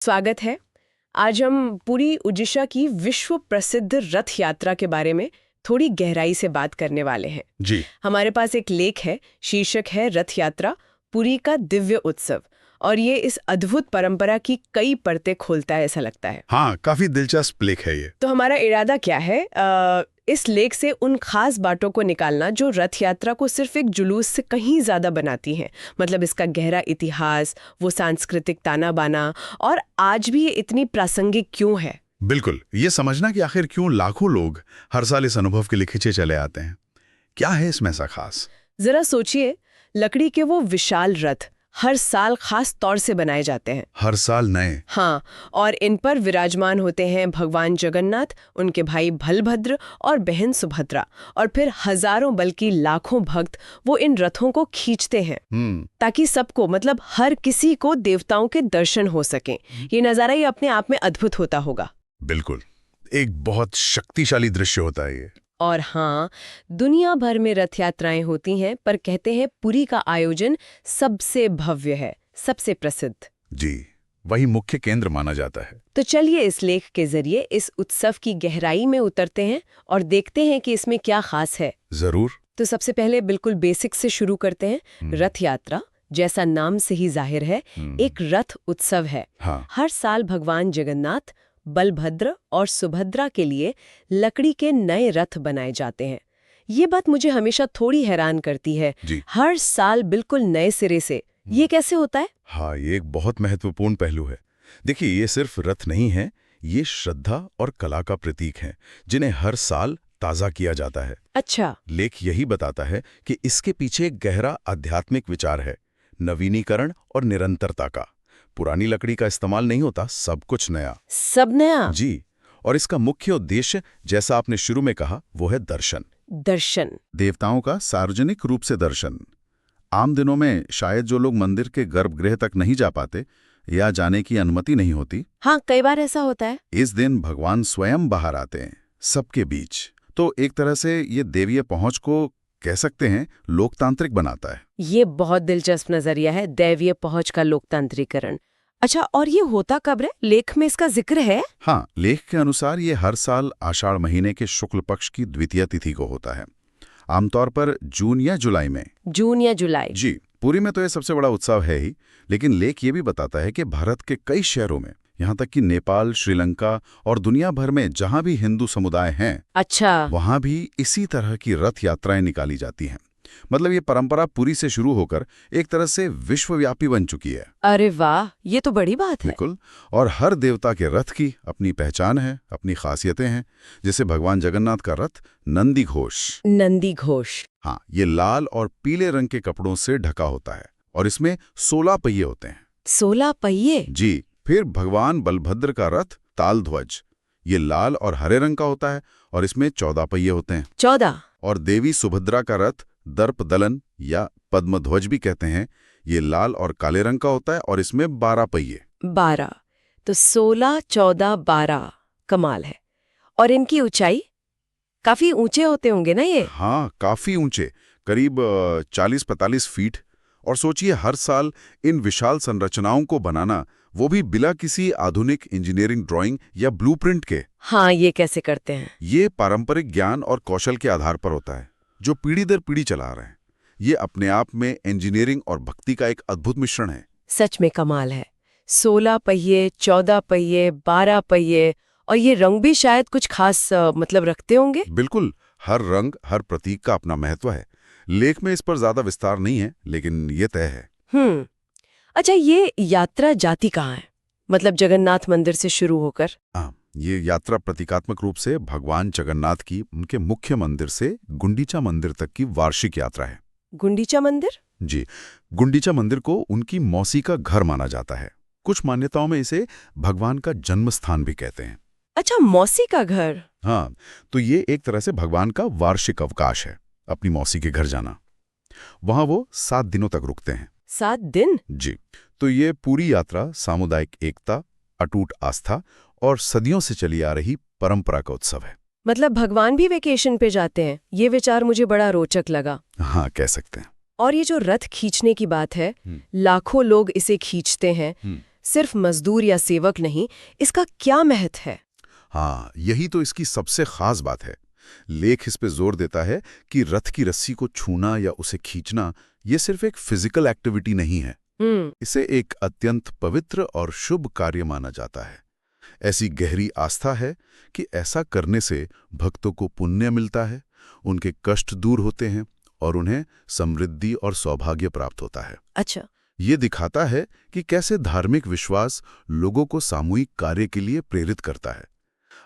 स्वागत है। आज हम पूरी उड़ीसा की विश्व प्रसिद्ध रथ यात्रा के बारे में थोड़ी गहराई से बात करने वाले हैं। जी। हमारे पास एक लेख है, शीर्षक है रथ यात्रा पुरी का दिव्य उत्सव, और ये इस अद्भुत परंपरा की कई परतें खोलता है, ऐसा लगता है। हाँ, काफी दिलचस्प लेख है ये। तो हमारा इरादा क्या है, इस लेख से उन खास बातों को निकालना जो रथ यात्रा को सिर्फ एक जुलूस से कहीं ज्यादा बनाती हैं। मतलब इसका गहरा इतिहास, वो सांस्कृतिक ताना बाना, और आज भी ये इतनी प्रासंगिक क्यों है। बिल्कुल, ये समझना कि आखिर क्यों लाखों लोग हर साल इस अनुभव के लिए खिंचे चले आते हैं। क्या है इसमें ऐसा खास? जरा सोचिए, लकड़ी के वो विशाल रथ हर साल खास तौर से बनाए जाते हैं। हर साल नए। हाँ, और इन पर विराजमान होते हैं भगवान जगन्नाथ, उनके भाई बलभद्र और बहन सुभद्रा, और फिर हजारों बल्कि लाखों भक्त वो इन रथों को खींचते हैं ताकि सबको, मतलब हर किसी को देवताओं के दर्शन हो सकें। ये नजारा ही अपने आप में अद्भुत होता होगा। बिल्कुल, एक बहुत शक्तिशाली दृश्य होता है ये। और हाँ, दुनिया भर में रथ यात्राएं होती हैं, पर कहते हैं पुरी का आयोजन सबसे भव्य है, सबसे प्रसिद्ध। जी, वही मुख्य केंद्र माना जाता है। तो चलिए इस लेख के जरिए इस उत्सव की गहराई में उतरते हैं और देखते हैं कि इसमें क्या खास है। जरूर। तो सबसे पहले बिल्कुल बेसिक से शुरू करते हैं। रथ यात्रा, जैसा नाम से ही जाहिर है, एक रथ उत्सव है। हाँ। हर साल भगवान जगन्नाथ, बलभद्र और सुभद्रा के लिए लकड़ी के नए रथ बनाए जाते हैं। ये बात मुझे हमेशा थोड़ी हैरान करती है। हर साल बिल्कुल नए सिरे से, ये कैसे होता है? हाँ, ये एक बहुत महत्वपूर्ण पहलू है। देखिए, ये सिर्फ रथ नहीं है, ये श्रद्धा और कला का प्रतीक है, जिन्हें हर साल ताज़ा किया जाता है। अच्छा। लेख यही बताता है कि इसके पीछे एक गहरा आध्यात्मिक विचार है, नवीनीकरण और निरंतरता का। पुरानी लकड़ी का इस्तेमाल नहीं होता, सब कुछ नया। सब नया? जी। और इसका मुख्य उद्देश्य, जैसा आपने शुरू में कहा, वो है दर्शन। दर्शन? देवताओं का सार्वजनिक रूप से दर्शन। आम दिनों में शायद जो लोग मंदिर के गर्भगृह तक नहीं जा पाते या जाने की अनुमति नहीं होती, हाँ, कई बार ऐसा होता है, इस दिन भगवान स्वयं बाहर आते हैं, सबके बीच। तो एक तरह से ये देवीय पहुंच को, कह सकते हैं, लोकतांत्रिक बनाता है। ये बहुत दिलचस्प नजरिया है, दैवीय पहुंच का लोकतांत्रिकरण। अच्छा, और ये होता कब है? लेख में इसका जिक्र है? हाँ, लेख के अनुसार ये हर साल आषाढ़ महीने के शुक्ल पक्ष की द्वितीय तिथि को होता है, आमतौर पर जून या जुलाई में। जून या जुलाई? जी। पुरी में तो ये सबसे बड़ा उत्सव है ही, लेकिन लेख ये भी बताता है कि भारत के कई शहरों में, यहाँ तक कि नेपाल, श्रीलंका और दुनिया भर में जहाँ भी हिंदू समुदाय हैं, अच्छा, वहाँ भी इसी तरह की रथ यात्राएं निकाली जाती हैं। मतलब ये परंपरा पुरी से शुरू होकर एक तरह से विश्वव्यापी बन चुकी है। अरे वाह, ये तो बड़ी बात है। बिल्कुल। और हर देवता के रथ की अपनी पहचान है, अपनी खासियतें हैं। जैसे भगवान जगन्नाथ का रथ नंदी घोष। नंदी घोष? हाँ, ये लाल और पीले रंग के कपड़ों से ढका होता है और इसमें 16 पहिए होते हैं। 16 पहिए? जी। फिर भगवान बलभद्र का रथ ताल ध्वज, ये लाल और हरे रंग का होता है और इसमें 14 पहिए होते हैं। 14? और देवी सुभद्रा का रथ दर्प दलन या पद्मध्वज भी कहते हैं, ये लाल और काले रंग का होता है और इसमें 12 पहिए। 12? तो 16, 14, 12, कमाल है। और इनकी ऊंचाई? काफी ऊंचे होते होंगे ना ये? हाँ, काफी ऊंचे, करीब 40-45 फीट। और सोचिए, हर साल इन विशाल संरचनाओं को बनाना, वो भी बिना किसी आधुनिक इंजीनियरिंग ड्राइंग या ब्लूप्रिंट के। हाँ, ये कैसे करते हैं? ये पारंपरिक ज्ञान और कौशल के आधार पर होता है, जो पीढ़ी दर पीढ़ी चला रहे हैं। ये अपने आप में इंजीनियरिंग और भक्ति का एक अद्भुत मिश्रण है। सच में कमाल है। 16 पहिए, 14 पहिए, 12 पहिए, और ये रंग भी शायद कुछ खास मतलब रखते होंगे। बिल्कुल, हर रंग, हर प्रतीक का अपना महत्व है। लेख में इस पर ज्यादा विस्तार नहीं है, लेकिन ये तय है। अच्छा, ये यात्रा जाती कहाँ है? मतलब जगन्नाथ मंदिर से शुरू होकर? हाँ, ये यात्रा प्रतीकात्मक रूप से भगवान जगन्नाथ की उनके मुख्य मंदिर से गुंडीचा मंदिर तक की वार्षिक यात्रा है। गुंडीचा मंदिर? जी। गुंडीचा मंदिर को उनकी मौसी का घर माना जाता है। कुछ मान्यताओं में इसे भगवान का जन्म स्थान भी कहते हैं। अच्छा, मौसी का घर? हाँ, तो ये एक तरह से भगवान का वार्षिक अवकाश है, अपनी मौसी के घर जाना। वहां वो 7 दिनों तक रुकते हैं। 7 दिन? जी। तो ये पूरी यात्रा सामुदायिक एकता, अटूट आस्था और सदियों से चली आ रही परंपरा का उत्सव है। मतलब भगवान भी वेकेशन पे जाते हैं। ये विचार मुझे बड़ा रोचक लगा। हाँ, कह सकते हैं। और ये जो रथ खींचने की बात है, लाखों लोग इसे खींचते हैं, सिर्फ मजदूर या सेवक नहीं, इसका क्या महत्व है? हाँ, यही तो इसकी सबसे खास बात है। लेख इस पे जोर देता है कि रथ की रस्सी को छूना या उसे खींचना ये सिर्फ एक फिजिकल एक्टिविटी नहीं है। इसे एक अत्यंत पवित्र और शुभ कार्य माना जाता है। ऐसी गहरी आस्था है कि ऐसा करने से भक्तों को पुण्य मिलता है, उनके कष्ट दूर होते हैं और उन्हें समृद्धि और सौभाग्य प्राप्त होता है। अच्छा। ये दिखाता है कि कैसे धार्मिक विश्वास लोगों को सामूहिक कार्य के लिए प्रेरित करता है।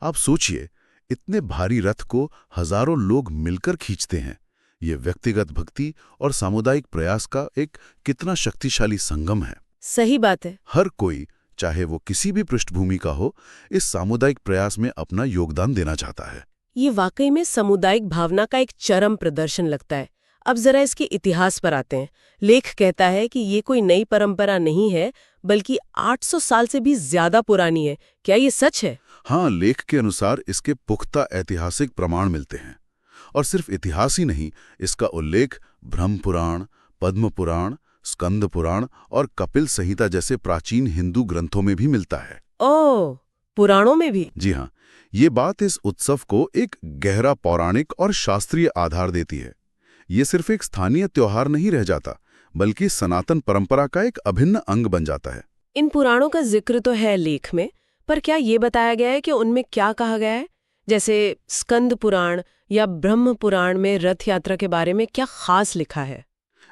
आप सोचिए, इतने भारी रथ को हजारों लोग मिलकर खींचते हैं। ये व्यक्तिगत भक्ति और सामुदायिक प्रयास का एक कितना शक्तिशाली संगम है। सही बात है। हर कोई, चाहे वो किसी भी पृष्ठभूमि का हो, इस सामुदायिक प्रयास में अपना योगदान देना चाहता है। ये वाकई में सामुदायिक भावना का एक चरम प्रदर्शन लगता है। अब जरा इसके इतिहास पर आते हैं। लेख कहता है कि ये कोई नई परंपरा नहीं है, बल्कि 800 साल से भी ज्यादा पुरानी है। क्या ये सच है? हाँ, लेख के अनुसार इसके पुख्ता ऐतिहासिक प्रमाण मिलते हैं। और सिर्फ इतिहास ही नहीं, इसका उल्लेख ब्रह्म पुराण, पद्म पुराण, स्कंद पुराण और कपिल संहिता जैसे प्राचीन हिंदू ग्रंथों में भी मिलता है। ओह, पुराणों में भी? जी हाँ, ये बात इस उत्सव को एक गहरा पौराणिक और शास्त्रीय आधार देती है। ये सिर्फ एक स्थानीय त्योहार नहीं रह जाता, बल्कि सनातन परंपरा का एक अभिन्न अंग बन जाता है। इन पुराणों का जिक्र तो है लेख में, पर क्या ये बताया गया है कि उनमें क्या कहा गया है? जैसे स्कंद पुराण या ब्रह्म पुराण में रथ यात्रा के बारे में क्या खास लिखा है?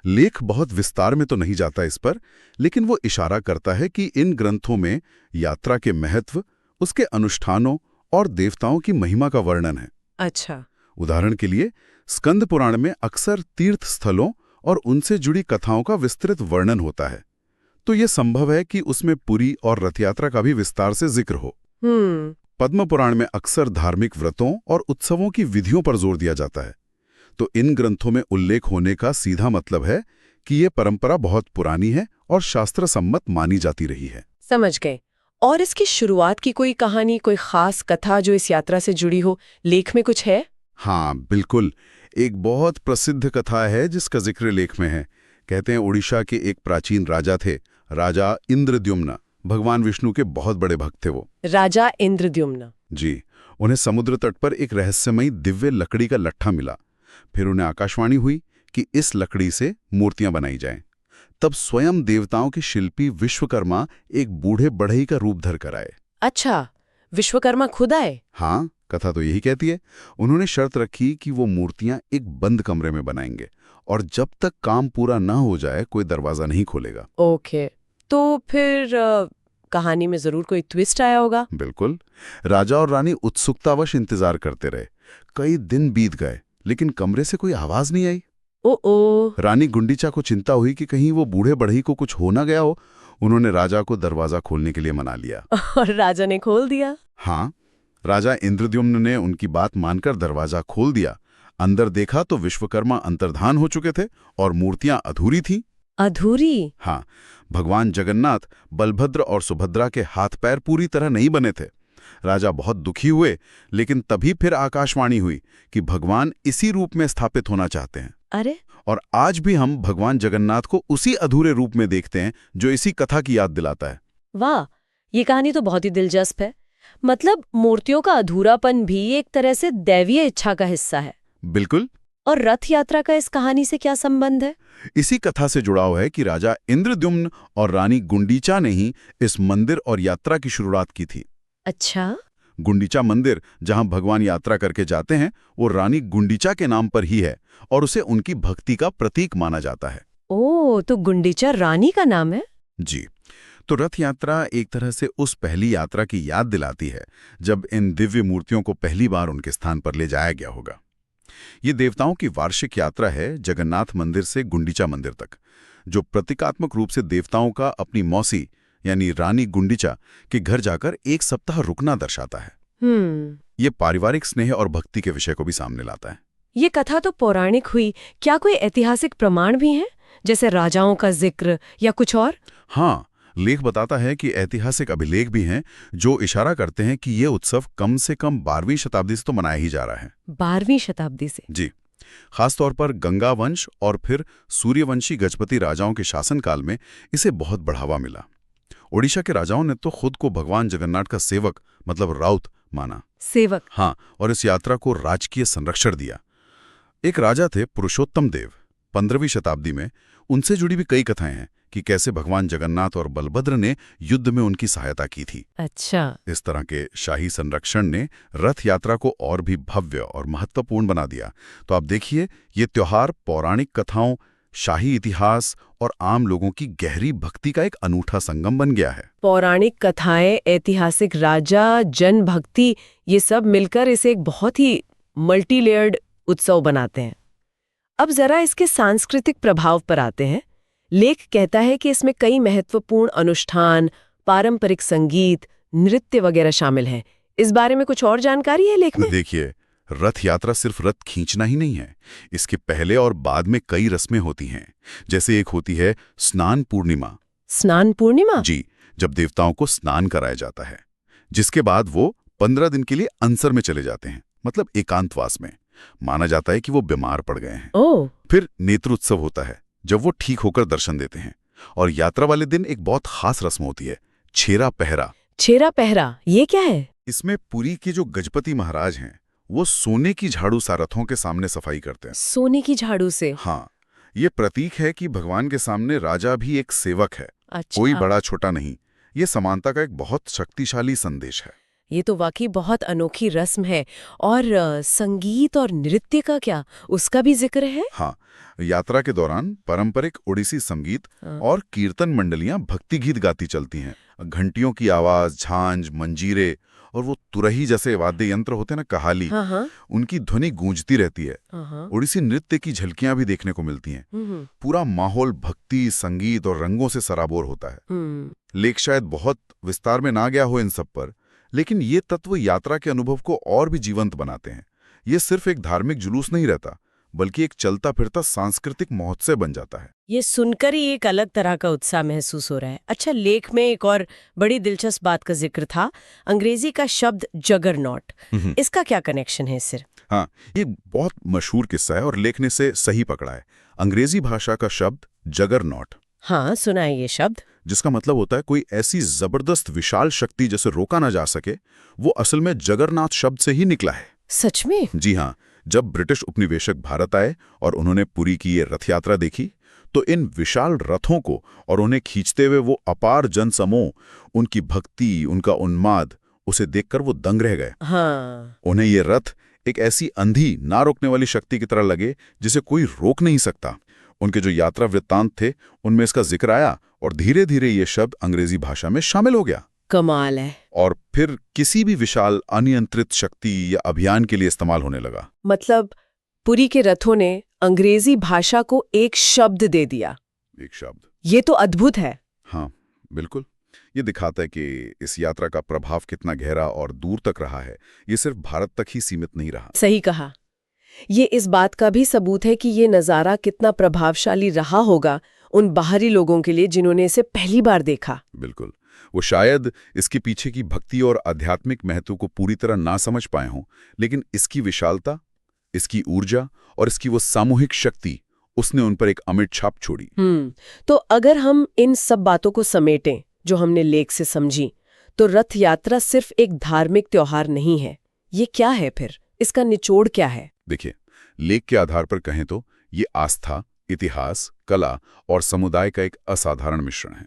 लेख बहुत विस्तार में तो नहीं जाता इस पर, लेकिन वो इशारा करता है कि इन ग्रंथों में यात्रा के महत्व, उसके अनुष्ठानों और देवताओं की महिमा का वर्णन है। अच्छा। उदाहरण के लिए, स्कंद पुराण में अक्सर तीर्थ स्थलों और उनसे जुड़ी कथाओं का विस्तृत वर्णन होता है, तो ये संभव है कि उसमें पुरी और रथ यात्रा का भी विस्तार से जिक्र हो। पद्म पुराण में अक्सर धार्मिक व्रतों और उत्सवों की विधियों पर जोर दिया जाता है। तो इन ग्रंथों में उल्लेख होने का सीधा मतलब है कि ये परंपरा बहुत पुरानी है और शास्त्र सम्मत मानी जाती रही है। समझ गए। और इसकी शुरुआत की कोई कहानी, कोई खास कथा जो इस यात्रा से जुड़ी हो, लेख में कुछ है? हाँ, बिल्कुल। एक बहुत प्रसिद्ध कथा है जिसका जिक्र लेख में है। कहते हैं उड़ीसा के एक प्राचीन राजा थे, राजा इंद्रद्युम्न। भगवान विष्णु के बहुत बड़े भक्त थे वो। राजा इंद्रद्युम्न। जी। उन्हें समुद्र तट पर एक रहस्यमयी दिव्य लकड़ी का लट्ठा मिला। फिर उन्हें आकाशवाणी हुई कि इस लकड़ी से मूर्तियां बनाई जाएं। तब स्वयं देवताओं के शिल्पी विश्वकर्मा एक बूढ़े बढ़ई का रूप धर कर आए। अच्छा, विश्वकर्मा खुद आए? हाँ, कथा तो यही कहती है। उन्होंने शर्त रखी कि वो मूर्तियां एक बंद कमरे में बनाएंगे और जब तक काम पूरा ना हो जाए कोई दरवाजा नहीं खोलेगा। ओके, तो फिर कहानी में जरूर कोई ट्विस्ट आया होगा। बिल्कुल। राजा और रानी उत्सुकतावश इंतजार करते रहे। कई दिन बीत गए, लेकिन कमरे से कोई आवाज नहीं आई। ओ। रानी गुंडीचा को चिंता हुई कि कहीं वो बूढ़े बढ़ई को कुछ हो ना गया हो। उन्होंने राजा को दरवाजा खोलने के लिए मना लिया। और राजा ने खोल दिया? हाँ, राजा इंद्रद्युम्न ने उनकी बात मानकर दरवाजा खोल दिया। अंदर देखा तो विश्वकर्मा अंतर्धान हो चुके थे और मूर्तियां अधूरी थीं। अधूरी? हाँ, भगवान जगन्नाथ, बलभद्र और सुभद्रा के हाथ पैर पूरी तरह नहीं बने थे। राजा बहुत दुखी हुए, लेकिन तभी फिर आकाशवाणी हुई कि भगवान इसी रूप में स्थापित होना चाहते हैं। अरे! और आज भी हम भगवान जगन्नाथ को उसी अधूरे रूप में देखते हैं जो इसी कथा की याद दिलाता है। वाह, ये कहानी तो बहुत ही दिलचस्प है। मतलब मूर्तियों का अधूरापन भी एक तरह से दैवीय इच्छा का हिस्सा है। बिल्कुल। और रथ यात्रा का इस कहानी से क्या संबंध है? इसी कथा से जुड़ाव है कि राजा इंद्रद्युम्न और रानी गुंडीचा ने ही इस मंदिर और यात्रा की शुरुआत की थी। अच्छा। गुंडीचा मंदिर, जहां भगवान यात्रा करके जाते हैं, वो रानी गुंडीचा के नाम पर ही है और उसे उनकी भक्ति का प्रतीक माना जाता है। ओह, तो गुंडीचा रानी का नाम है? जी। तो रथ यात्रा एक तरह से उस पहली यात्रा की याद दिलाती है जब इन दिव्य मूर्तियों को पहली बार उनके स्थान पर ले जाया गया होगा। ये देवताओं की वार्षिक यात्रा है जगन्नाथ मंदिर से गुंडीचा मंदिर तक, जो प्रतीकात्मक रूप से देवताओं का अपनी मौसी यानी रानी गुंडीचा के घर जाकर एक सप्ताह रुकना दर्शाता है। ये पारिवारिक स्नेह और भक्ति के विषय को भी सामने लाता है। ये कथा तो पौराणिक हुई, क्या कोई ऐतिहासिक प्रमाण भी हैं, जैसे राजाओं का जिक्र या कुछ और? हाँ, लेख बताता है कि ऐतिहासिक अभिलेख भी हैं जो इशारा करते हैं कि ये उत्सव कम से कम 12वीं शताब्दी से तो मनाया ही जा रहा है। 12वीं शताब्दी से? जी। खासतौर पर गंगा वंश और फिर सूर्यवंशी गजपति राजाओं के शासनकाल में इसे बहुत बढ़ावा मिला। ओडिशा के राजाओं ने तो खुद को भगवान जगन्नाथ का सेवक मतलब राउत माना। सेवक? हाँ, और इस यात्रा को राजकीय संरक्षण दिया। एक राजा थे पुरुषोत्तम देव, 15वीं शताब्दी में। उनसे जुड़ी भी कई कथाएं हैं कि कैसे भगवान जगन्नाथ और बलभद्र ने युद्ध में उनकी सहायता की थी। अच्छा। इस तरह के शाही संरक्षण ने रथ यात्रा को और भी भव्य और महत्वपूर्ण बना दिया। तो आप देखिए, ये त्योहार पौराणिक कथाओं, शाही इतिहास और आम लोगों की गहरी भक्ति का एक अनूठा संगम बन गया है। पौराणिक कथाएं, ऐतिहासिक राजा, जन भक्ति, ये सब मिलकर इसे एक बहुत ही मल्टी लेयर्ड उत्सव बनाते हैं। अब जरा इसके सांस्कृतिक प्रभाव पर आते हैं। लेख कहता है कि इसमें कई महत्वपूर्ण अनुष्ठान, पारंपरिक संगीत, नृत्य वगैरह शामिल हैं। इस बारे में कुछ और जानकारी है लेख में? देखिए, रथ यात्रा सिर्फ रथ खींचना ही नहीं है। इसके पहले और बाद में कई रस्में होती हैं। जैसे एक होती है स्नान पूर्णिमा। स्नान पूर्णिमा? जी, जब देवताओं को स्नान कराया जाता है, जिसके बाद वो 15 दिन के लिए अनसर में चले जाते हैं, मतलब एकांतवास में। माना जाता है कि वो बीमार पड़ गए हैं। ओह। फिर नेत्रोत्सव होता है, जब वो ठीक होकर दर्शन देते हैं। और यात्रा वाले दिन एक बहुत खास रस्म होती है, छेरा पहरा। छेरा पहरा, ये क्या है? इसमें पुरी के जो गजपति महाराज हैं, वो सोने की झाड़ू सारथों के सामने सफाई करते हैं। सोने की झाड़ू से? हाँ, ये प्रतीक है कि भगवान के सामने राजा भी एक सेवक है। अच्छा। कोई बड़ा छोटा नहीं। ये समानता का एक बहुत शक्तिशाली संदेश है। ये तो वाकई बहुत अनोखी रस्म है। और संगीत और नृत्य का क्या, उसका भी जिक्र है? हाँ, यात्रा के दौरान पारंपरिक ओडिसी संगीत और कीर्तन मंडलियां भक्ति गीत गाती चलती हैं। घंटियों की आवाज, झांझ, मंजीरे और वो तुरही जैसे वाद्य यंत्र होते हैं ना, कहाली, उनकी ध्वनि गूंजती रहती है। ओडिसी नृत्य की झलकियां भी देखने को मिलती हैं। पूरा माहौल भक्ति, संगीत और रंगों से सराबोर होता है। लेख शायद बहुत विस्तार में ना गया हो इन सब पर, लेकिन ये तत्व यात्रा के अनुभव को और भी जीवंत बनाते हैं। ये सिर्फ एक धार्मिक जुलूस नहीं रहता, बल्कि एक चलता फिरता सांस्कृतिक महोत्सव बन जाता है। ये सुनकर ही एक अलग तरह का उत्साह महसूस हो रहा है। अच्छा, लेख में एक और बड़ी दिलचस्प बात का जिक्र था, अंग्रेजी का शब्द जगरनॉट। इसका क्या कनेक्शन है इससे? हाँ, ये बहुत मशहूर किस्सा है और लेख ने से सही पकड़ा है। अंग्रेजी भाषा का शब्द जगरनॉट। हाँ, सुना है ये शब्द। जिसका मतलब होता है कोई ऐसी जबरदस्त विशाल शक्ति जिसे रोका ना जा सके। वो असल में जगरनाथ शब्द से ही निकला है। सच में? जी हाँ। जब ब्रिटिश उपनिवेशक भारत आए और उन्होंने पुरी की ये रथ यात्रा देखी, तो इन विशाल रथों को और उन्हें खींचते हुए वो अपार जनसमूह, उनकी भक्ति, उनका उन्माद, उसे देखकर वो दंग रह गए। हाँ। उन्हें ये रथ एक ऐसी अंधी, ना रोकने वाली शक्ति की तरह लगे जिसे कोई रोक नहीं सकता। उनके जो यात्रा वृत्तांत थे, उनमें इसका जिक्र आया और धीरे धीरे ये शब्द अंग्रेजी भाषा में शामिल हो गया। कमाल है। और फिर किसी भी विशाल अनियंत्रित शक्ति या अभियान के लिए इस्तेमाल होने लगा। मतलब पुरी के रथों ने अंग्रेजी भाषा को एक शब्द दे दिया। एक शब्द। ये तो अद्भुत है। हाँ, बिल्कुल। ये दिखाता है कि इस यात्रा का प्रभाव कितना गहरा और दूर तक रहा है। ये सिर्फ भारत तक ही सीमित नहीं रहा। सही कहा। ये इस बात का भी सबूत है कि ये नज़ारा कितना प्रभावशाली रहा होगा उन बाहरी लोगों के लिए जिन्होंने इसे पहली बार देखा। बिल्कुल। वो शायद इसके पीछे की भक्ति और आध्यात्मिक महत्व को पूरी तरह ना समझ पाए हों, लेकिन इसकी विशालता, इसकी ऊर्जा और इसकी वो सामूहिक शक्ति, उसने उन पर एक अमिट छाप छोड़ी। तो अगर हम इन सब बातों को समेटें जो हमने लेख से समझी, तो रथ यात्रा सिर्फ एक धार्मिक त्योहार नहीं है। ये क्या है फिर? इसका निचोड़ क्या है? देखिए, लेख के आधार पर कहें तो ये आस्था, इतिहास, कला और समुदाय का एक असाधारण मिश्रण है।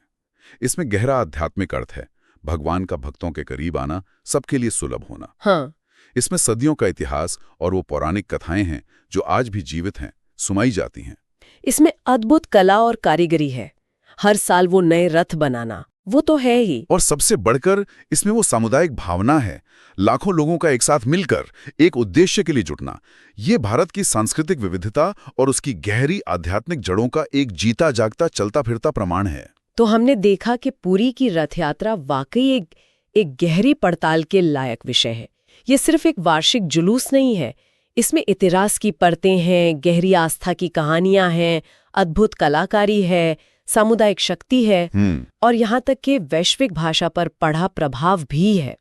इसमें गहरा आध्यात्मिक अर्थ है, भगवान का भक्तों के करीब आना, सबके लिए सुलभ होना। हाँ। इसमें सदियों का इतिहास और वो पौराणिक कथाएं हैं जो आज भी जीवित हैं, सुनाई जाती हैं। इसमें अद्भुत कला और कारीगरी है। हर साल वो नए रथ बनाना, वो तो है ही। और सबसे बढ़कर इसमें वो सामुदायिक भावना है, लाखों लोगों का एक साथ मिलकर एक उद्देश्य के लिए जुटना। ये भारत की सांस्कृतिक विविधता और उसकी गहरी आध्यात्मिक जड़ों का एक जीता जागता चलता फिरता प्रमाण है। तो हमने देखा कि पुरी की रथ यात्रा वाकई एक गहरी पड़ताल के लायक विषय है। ये सिर्फ एक वार्षिक जुलूस नहीं है। इसमें इतिहास की परतें हैं, गहरी आस्था की कहानियां हैं, अद्भुत कलाकारी है, सामुदायिक शक्ति है और यहाँ तक कि वैश्विक भाषा पर पड़ा प्रभाव भी है।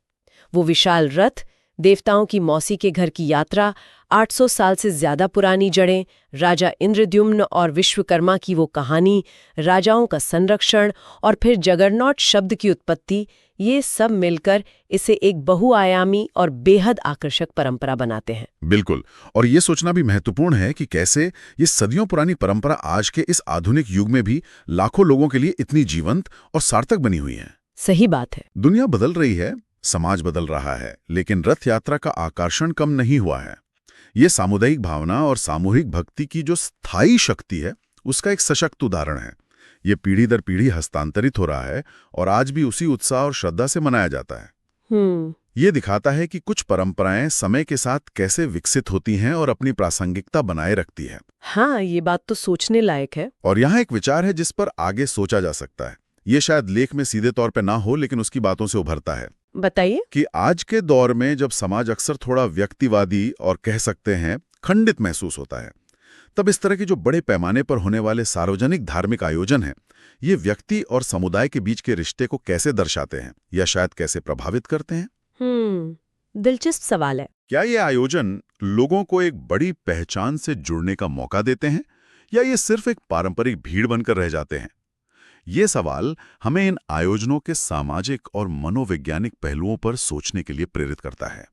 वो विशाल रथ, देवताओं की मौसी के घर की यात्रा, 800 साल से ज्यादा पुरानी जड़ें, राजा इंद्रद्युम्न और विश्वकर्मा की वो कहानी, राजाओं का संरक्षण और फिर जगरनॉट शब्द की उत्पत्ति, ये सब मिलकर इसे एक बहुआयामी और बेहद आकर्षक परंपरा बनाते हैं। बिल्कुल। और ये सोचना भी महत्वपूर्ण है कि कैसे ये सदियों पुरानी परंपरा आज के इस आधुनिक युग में भी लाखों लोगों के लिए इतनी जीवंत और सार्थक बनी हुई है। सही बात है। दुनिया बदल रही है, समाज बदल रहा है, लेकिन रथ यात्रा का आकर्षण कम नहीं हुआ है। ये सामुदायिक भावना और सामूहिक भक्ति की जो स्थायी शक्ति है, उसका एक सशक्त उदाहरण है। ये पीढ़ी दर पीढ़ी हस्तांतरित हो रहा है और आज भी उसी उत्साह और श्रद्धा से मनाया जाता है। ये दिखाता है कि कुछ परंपराएं समय के साथ कैसे विकसित होती हैं और अपनी प्रासंगिकता बनाए रखती है। हाँ, ये बात तो सोचने लायक है। और यहाँ एक विचार है जिस पर आगे सोचा जा सकता है। ये शायद लेख में सीधे तौर पे ना हो, लेकिन उसकी बातों से उभरता है। बताइए। कि आज के दौर में जब समाज अक्सर थोड़ा व्यक्तिवादी और कह सकते हैं खंडित महसूस होता है, तब इस तरह के जो बड़े पैमाने पर होने वाले सार्वजनिक धार्मिक आयोजन हैं, ये व्यक्ति और समुदाय के बीच के रिश्ते को कैसे दर्शाते हैं या शायद कैसे प्रभावित करते हैं? दिलचस्प सवाल है। क्या ये आयोजन लोगों को एक बड़ी पहचान से जुड़ने का मौका देते हैं या ये सिर्फ एक पारंपरिक भीड़ बनकर रह जाते हैं? ये सवाल हमें इन आयोजनों के सामाजिक और मनोवैज्ञानिक पहलुओं पर सोचने के लिए प्रेरित करता है।